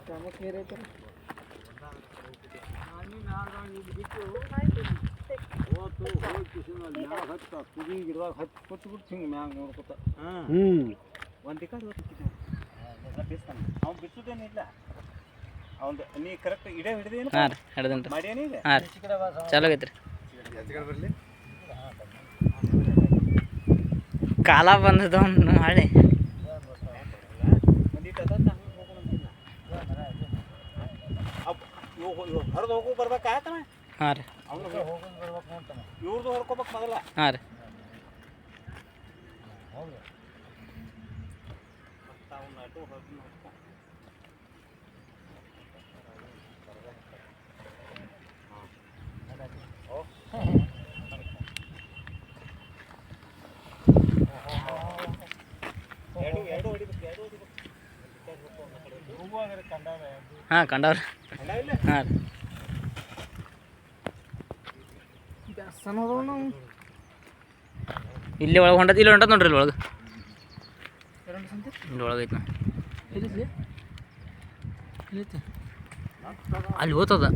ಒಂದು ಕಡೆ ಬಿಸ್ತಾನೆ ಅವ್ನು ಬಿಚ್ಚುದೇನಿಲ್ಲ ಅವ್ನು ನೀ ಕರೆಕ್ಟ್ ಇಡೇ ಹಿಡಿದೇನು ಹಾಂ ರೀ ಹಿಡ್ದೇನ್ರಿ ಮಾಡ್ಯಾನ ಈಗ ಹಾಂ ರೀ ಚಲೋ ಆಗೈತೆ ರೀ ಬರಲಿ ಕಾಲ ಬಂದದ ಒಂದು ಮಾಡಿ ಹೊರದು ಹೋಗು ಬರ್ಬೇಕಾಯ್ತಾನ ಹಾಂ ರೀ ಇವ್ರದ್ದು ಹೊಡ್ಕೋಬೇಕು ಮೊದಲ ಹಾಂ ರೀ ಹಾಂ ಕಂಡವ್ರಿ ಹಾಂ ರೀ ಇಲ್ಲಿ ಒಳಗೆ ಹೊಂಟದ ಇಲ್ಲಿ ಹೊಂಟದ ನೋಡ್ರಿ ಇಲ್ಲಿ ಒಳಗೆ ಇಲ್ಲಿ ಒಳಗೈತೆ ಅಲ್ಲಿ ಹೋಗ್ತದ